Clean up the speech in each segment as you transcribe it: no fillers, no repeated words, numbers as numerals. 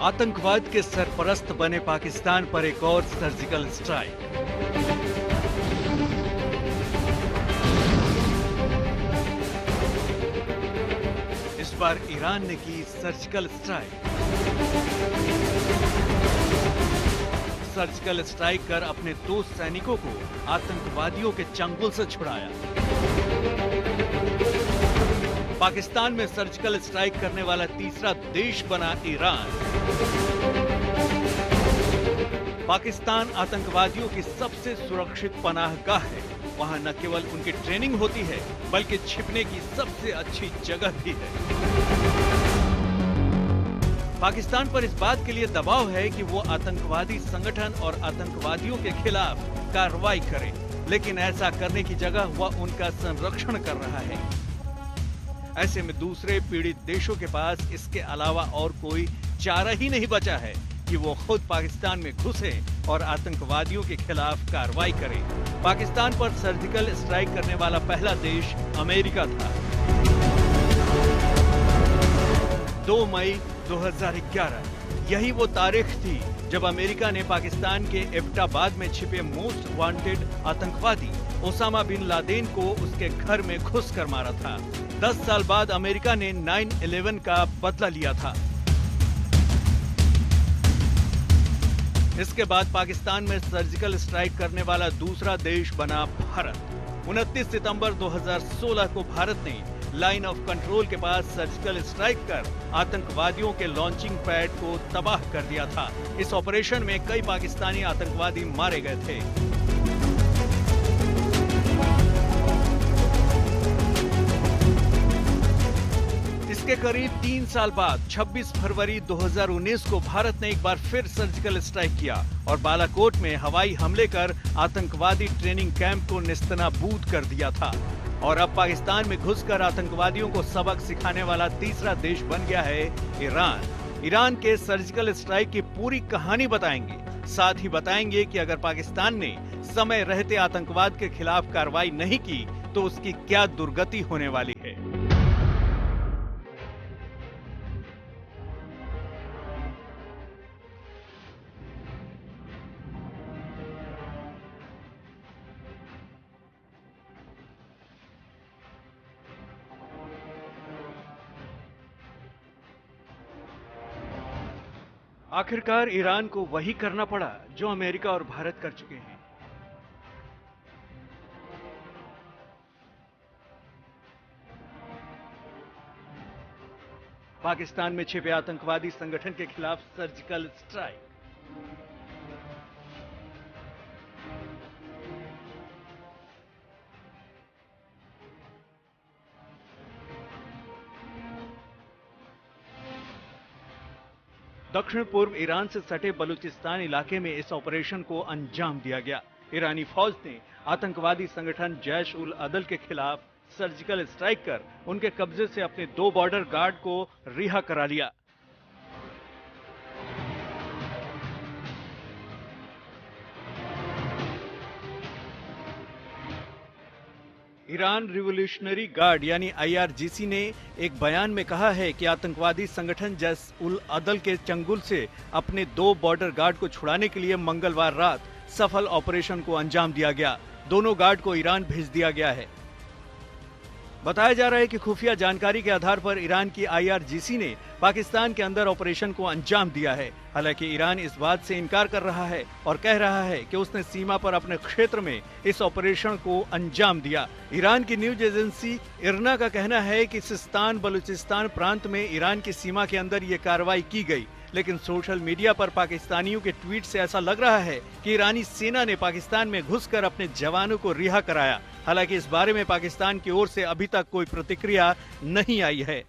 आतंकवाद के सरपरस्त बने पाकिस्तान पर एक और सर्जिकल स्ट्राइक। इस बार ईरान ने की सर्जिकल स्ट्राइक। सर्जिकल स्ट्राइक कर अपने 2 सैनिकों को आतंकवादियों के चंगुल से छुड़ाया। पाकिस्तान में सर्जिकल स्ट्राइक करने वाला तीसरा देश बना ईरान। पाकिस्तान आतंकवादियों की सबसे सुरक्षित पनाहगाह है। वहां न केवल उनकी ट्रेनिंग होती है, बल्कि छिपने की सबसे अच्छी जगह भी है। पाकिस्तान पर इस बात के लिए दबाव है कि वो आतंकवादी संगठन और आतंकवादियों के खिलाफ कार्रवाई करे, लेकिन ऐसा करने की जगह वह उनका संरक्षण कर रहा है। ऐसे में दूसरे पीड़ित देशों के पास इसके अलावा और कोई चारा ही नहीं बचा है कि वो खुद पाकिस्तान में घुसे और आतंकवादियों के खिलाफ कार्रवाई करें। पाकिस्तान पर सर्जिकल स्ट्राइक करने वाला पहला देश अमेरिका था। 2 मई 2011 यही वो तारीख थी जब अमेरिका ने पाकिस्तान के एबटाबाद में छिपे मोस्ट वांटेड आतंकवादी ओसामा बिन लादेन को उसके घर में घुसकर मारा था। 10 साल बाद अमेरिका ने 9/11 का बदला लिया था। इसके बाद पाकिस्तान में सर्जिकल स्ट्राइक करने वाला दूसरा देश बना भारत। 29 सितंबर 2016 को भारत ने लाइन ऑफ कंट्रोल के पास सर्जिकल स्ट्राइक कर आतंकवादियों के लॉन्चिंग पैड को तबाह कर दिया था। इस ऑपरेशन में कई पाकिस्तानी आतंकवादी मारे गए थे। इसके करीब 3 साल बाद 26 फरवरी 2019 को भारत ने एक बार फिर सर्जिकल स्ट्राइक किया और बालाकोट में हवाई हमले कर आतंकवादी ट्रेनिंग कैंप को नेस्तनाबूद कर दिया था। और अब पाकिस्तान में घुसकर आतंकवादियों को सबक सिखाने वाला तीसरा देश बन गया है ईरान। ईरान के सर्जिकल स्ट्राइक की पूरी कहानी बताएंगे। साथ ही बताएंगे कि अगर पाकिस्तान ने समय रहते आतंकवाद के खिलाफ कार्रवाई नहीं की तो उसकी क्या दुर्गति होने वाली है। आखिरकार ईरान को वही करना पड़ा जो अमेरिका और भारत कर चुके हैं। पाकिस्तान में छिपे आतंकवादी संगठन के खिलाफ सर्जिकल स्ट्राइक। दक्षिण पूर्व ईरान से सटे बलूचिस्तान इलाके में इस ऑपरेशन को अंजाम दिया गया। ईरानी फौज ने आतंकवादी संगठन जैश उल अदल के खिलाफ सर्जिकल स्ट्राइक कर उनके कब्जे से अपने 2 बॉर्डर गार्ड को रिहा करा लिया। ईरान रिवोल्यूशनरी गार्ड यानी IRGC ने एक बयान में कहा है कि आतंकवादी संगठन जैश उल अदल के चंगुल से अपने 2 बॉर्डर गार्ड को छुड़ाने के लिए मंगलवार रात सफल ऑपरेशन को अंजाम दिया गया। दोनों गार्ड को ईरान भेज दिया गया है। बताया जा रहा है कि खुफिया जानकारी के आधार पर ईरान की IRGC ने पाकिस्तान के अंदर ऑपरेशन को अंजाम दिया है। हालांकि ईरान इस बात से इनकार कर रहा है और कह रहा है कि उसने सीमा पर अपने क्षेत्र में इस ऑपरेशन को अंजाम दिया। ईरान की न्यूज एजेंसी इरना का कहना है कि सिस्तान बलूचिस्तान प्रांत में ईरान की सीमा के अंदर ये कार्रवाई की गई, लेकिन सोशल मीडिया पर पाकिस्तानियों के ट्वीट से ऐसा लग रहा है कि ईरानी सेना ने पाकिस्तान में घुसकर अपने जवानों को रिहा कराया। हालांकि इस बारे में पाकिस्तान की ओर से अभी तक कोई प्रतिक्रिया नहीं आई है।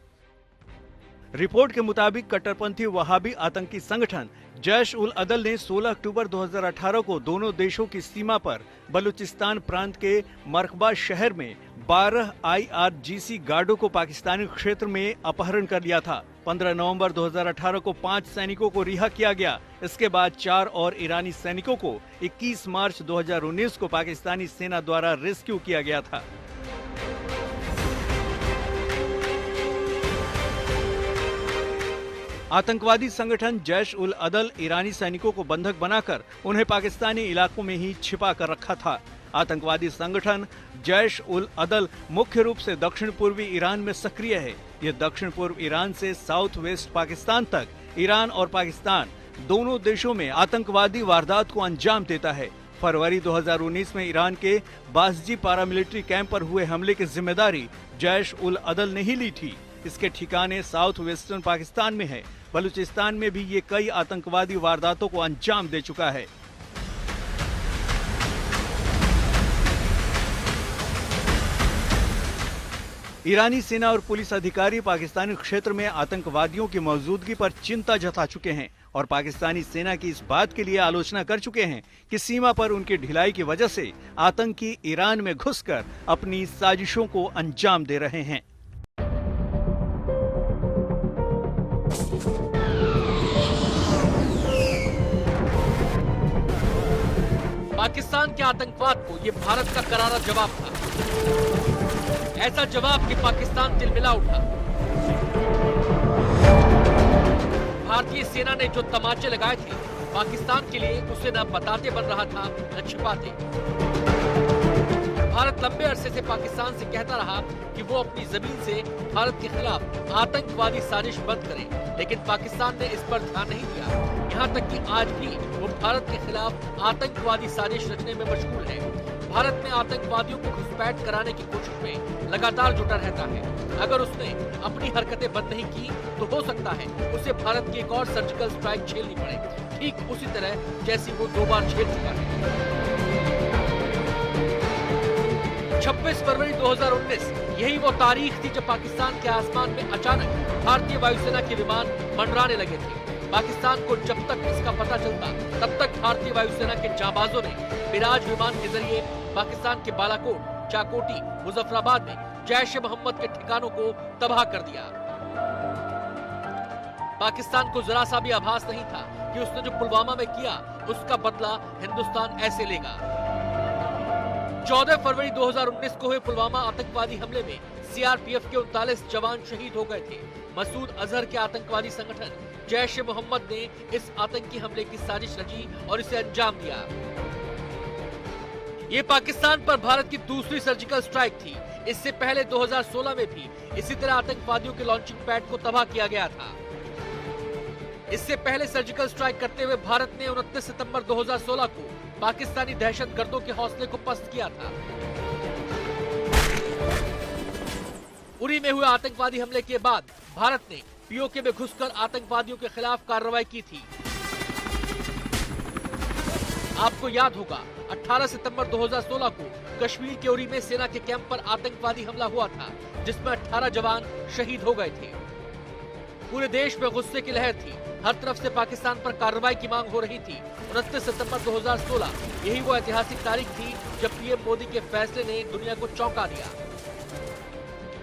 रिपोर्ट के मुताबिक कट्टरपंथी वहाबी आतंकी संगठन जैश उल अदल ने 16 अक्टूबर 2018 को दोनों देशों की सीमा पर बलूचिस्तान प्रांत के मरकबा शहर में 12 IRGC गार्डों को पाकिस्तानी क्षेत्र में अपहरण कर लिया था। 15 नवंबर 2018 को 5 सैनिकों को रिहा किया गया। इसके बाद 4 और ईरानी सैनिकों को 21 मार्च 2019 को पाकिस्तानी सेना द्वारा रेस्क्यू किया गया था। आतंकवादी संगठन जैश उल अदल ईरानी सैनिकों को बंधक बनाकर उन्हें पाकिस्तानी इलाकों में ही छिपा कर रखा था। आतंकवादी संगठन जैश उल अदल मुख्य रूप से दक्षिण पूर्वी ईरान में सक्रिय है। ये दक्षिण पूर्व ईरान से साउथ वेस्ट पाकिस्तान तक ईरान और पाकिस्तान दोनों देशों में आतंकवादी वारदात को अंजाम देता है। फरवरी 2019 में ईरान के बासजी पारामिलिट्री कैंप पर हुए हमले की जिम्मेदारी जैश उल अदल ने ही ली थी। इसके ठिकाने साउथ वेस्टर्न पाकिस्तान में है। बलूचिस्तान में भी ये कई आतंकवादी वारदातों को अंजाम दे चुका है। ईरानी सेना और पुलिस अधिकारी पाकिस्तानी क्षेत्र में आतंकवादियों की मौजूदगी पर चिंता जता चुके हैं और पाकिस्तानी सेना की इस बात के लिए आलोचना कर चुके हैं कि सीमा पर उनकी ढिलाई की वजह से आतंकी ईरान में घुसकर अपनी साजिशों को अंजाम दे रहे हैं। पाकिस्तान के आतंकवाद को ये भारत का करारा जवाब था। ऐसा जवाब कि पाकिस्तान तिलमिला उठा। भारतीय सेना ने जो तमाचे लगाए थे पाकिस्तान के लिए, उसे न बताते बन रहा था न छिपाते। भारत लंबे अरसे से पाकिस्तान से कहता रहा कि वो अपनी जमीन से भारत के खिलाफ आतंकवादी साजिश बंद करे, लेकिन पाकिस्तान ने इस पर ध्यान नहीं दिया। यहाँ तक कि आज भी वो भारत के खिलाफ आतंकवादी साजिश रचने में मशगूल है। भारत में आतंकवादियों को घुसपैठ कराने की कोशिश में लगातार जुटा रहता है। अगर उसने अपनी हरकतें बंद नहीं की तो हो सकता है उसे भारत की एक और सर्जिकल स्ट्राइक झेलनी पड़े, ठीक उसी तरह जैसी वो 2 बार झेल चुका है। 26 फरवरी 2019 यही वो तारीख थी जब पाकिस्तान के आसमान में अचानक भारतीय वायुसेना के विमान मंडराने लगे थे। पाकिस्तान को जब तक इसका पता चलता तब तक भारतीय वायुसेना के जाबाजों ने मिराज विमान के जरिए पाकिस्तान के बालाकोट, चाकोटी, मुजफ्फराबाद में जैश ए मोहम्मद के ठिकानों को तबाह कर दिया। पाकिस्तान को जरा सा भी आभास नहीं था कि उसने जो पुलवामा में किया उसका बदला हिंदुस्तान ऐसे लेगा। 14 फरवरी 2019 को हुए पुलवामा आतंकवादी हमले में सीआरपीएफ के 39 जवान शहीद हो गए थे। मसूद अजहर के आतंकवादी संगठन जैश ए मोहम्मद ने इस आतंकी हमले की साजिश रची और इसे अंजाम दिया। ये पाकिस्तान पर भारत की दूसरी सर्जिकल स्ट्राइक थी। इससे पहले 2016 में भी इसी तरह आतंकवादियों के लॉन्चिंग पैड को तबाह किया गया था। इससे पहले सर्जिकल स्ट्राइक करते हुए भारत ने 29 सितंबर 2016 को पाकिस्तानी दहशतगर्दों के हौसले को पस्त किया था। उरी में हुए आतंकवादी हमले के बाद भारत ने पीओके में घुसकर आतंकवादियों के खिलाफ कार्रवाई की थी। आपको याद होगा 18 सितंबर 2016 को कश्मीर के उरी में सेना के कैंप पर आतंकवादी हमला हुआ था, जिसमें 18 जवान शहीद हो गए थे। पूरे देश में गुस्से की लहर थी। हर तरफ से पाकिस्तान पर कार्रवाई की मांग हो रही थी। 29 सितंबर 2016 यही वो ऐतिहासिक तारीख थी जब पीएम मोदी के फैसले ने दुनिया को चौंका दिया।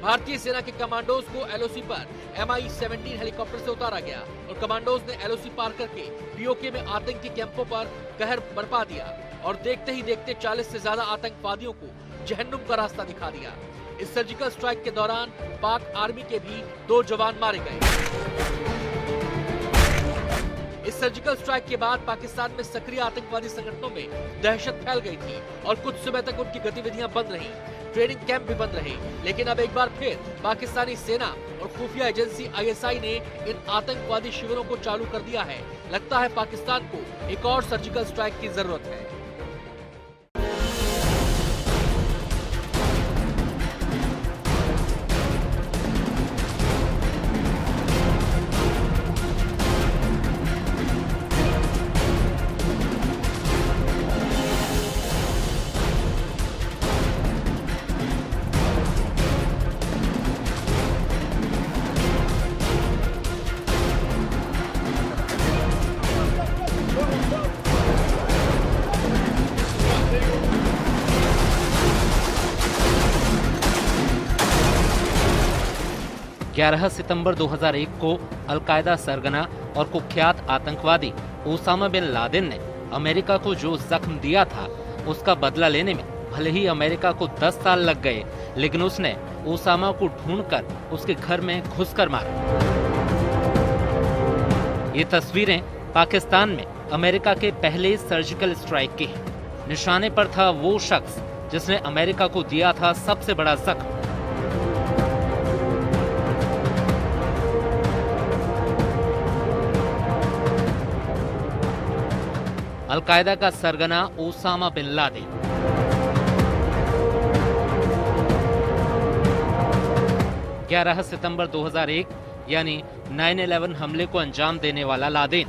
भारतीय सेना के कमांडोज को एलओसी पर MI-17 हेलीकॉप्टर से उतारा गया और कमांडोज ने एलओसी पार करके पीओके में आतंकी कैंपों पर कहर बरपा दिया और देखते ही देखते 40 से ज्यादा आतंकवादियों को जहन्नुम का रास्ता दिखा दिया। इस सर्जिकल स्ट्राइक के दौरान पाक आर्मी के भी 2 जवान मारे गए। इस सर्जिकल स्ट्राइक के बाद पाकिस्तान में सक्रिय आतंकवादी संगठनों में दहशत फैल गई थी और कुछ समय तक उनकी गतिविधियां बंद रहीं। ट्रेनिंग कैंप भी बंद रहे, लेकिन अब एक बार फिर पाकिस्तानी सेना और खुफिया एजेंसी ISI ने इन आतंकवादी शिविरों को चालू कर दिया है। लगता है पाकिस्तान को एक और सर्जिकल स्ट्राइक की जरूरत है। सितंबर 2001 को अलकायदा सरगना और कुख्यात आतंकवादी ओसामा बिन लादेन ने अमेरिका को जो जख्म दिया था उसका बदला लेने में भले ही अमेरिका को 10 साल लग गए, लेकिन उसने ओसामा को ढूंढकर उसके घर में घुसकर मारा। ये तस्वीरें पाकिस्तान में अमेरिका के पहले सर्जिकल स्ट्राइक की हैं। निशाने पर था वो शख्स जिसने अमेरिका को दिया था सबसे बड़ा जख्म। अलकायदा का सरगना ओसामा बिन लादेन। ग्यारह सितंबर 2001 यानी 9/11 हमले को अंजाम देने वाला लादेन।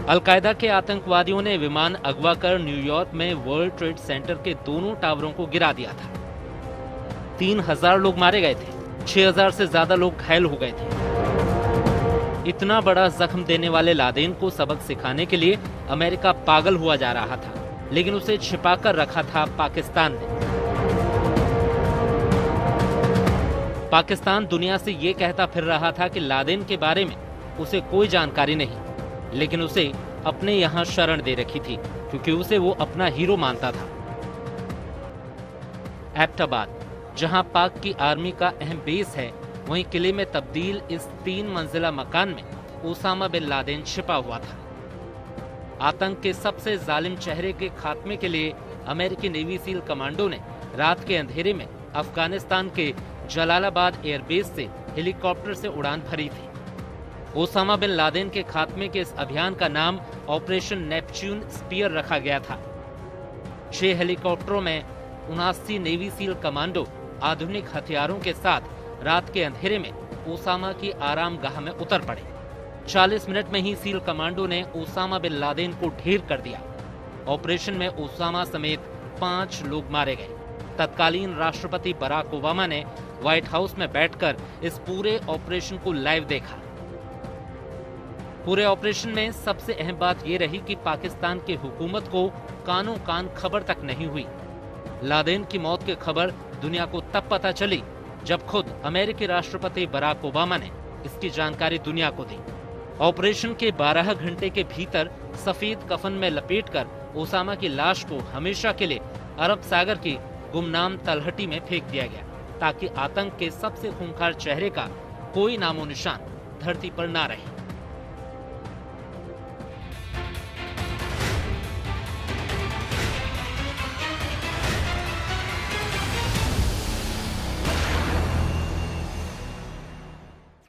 अलकायदा के आतंकवादियों ने विमान अगवा कर न्यूयॉर्क में वर्ल्ड ट्रेड सेंटर के दोनों टावरों को गिरा दिया था। 3000 लोग मारे गए थे, 6000 से ज्यादा लोग घायल हो गए थे। इतना बड़ा जख्म देने वाले लादेन को सबक सिखाने के लिए अमेरिका पागल हुआ जा रहा था, लेकिन उसे छिपाकर रखा था पाकिस्तान ने। पाकिस्तान दुनिया से ये कहता फिर रहा था कि लादेन के बारे में उसे कोई जानकारी नहीं, लेकिन उसे अपने यहाँ शरण दे रखी थी क्योंकि उसे वो अपना हीरो मानता था। एबटाबाद, जहां पाक की आर्मी का अहम बेस है, वहीं किले में तब्दील इस 3 मंजिला मकान में ओसामा बिन लादेन छिपा हुआ था। आतंक के सबसे जालिम चेहरे के खात्मे के लिए अमेरिकी नेवी सील कमांडो ने रात के अंधेरे में अफगानिस्तान के जलालाबाद एयरबेस से हेलीकॉप्टर से उड़ान भरी थी। ओसामा बिन लादेन के खात्मे के इस अभियान का नाम ऑपरेशन नेपच्यून स्पीयर रखा गया था। 6 हेलीकॉप्टरों में 79 नेवी सील कमांडो आधुनिक हथियारों के साथ रात के अंधेरे में ओसामा की आरामगाह में उतर पड़े। 40 मिनट में ही सील कमांडो ने ओसामा बिन लादेन को ढेर कर दिया। ऑपरेशन में ओसामा समेत 5 लोग मारे गए। तत्कालीन राष्ट्रपति बराक ओबामा ने व्हाइट हाउस में बैठकर इस पूरे ऑपरेशन को लाइव देखा। पूरे ऑपरेशन में सबसे अहम बात यह रही कि पाकिस्तान की हुकूमत को कानों कान खबर तक नहीं हुई। लादेन की मौत की खबर दुनिया को तब पता चली जब खुद अमेरिकी राष्ट्रपति बराक ओबामा ने इसकी जानकारी दुनिया को दी। ऑपरेशन के 12 घंटे के भीतर सफेद कफन में लपेटकर ओसामा की लाश को हमेशा के लिए अरब सागर की गुमनाम तलहटी में फेंक दिया गया, ताकि आतंक के सबसे खूंखार चेहरे का कोई नामो निशान धरती पर ना रहे।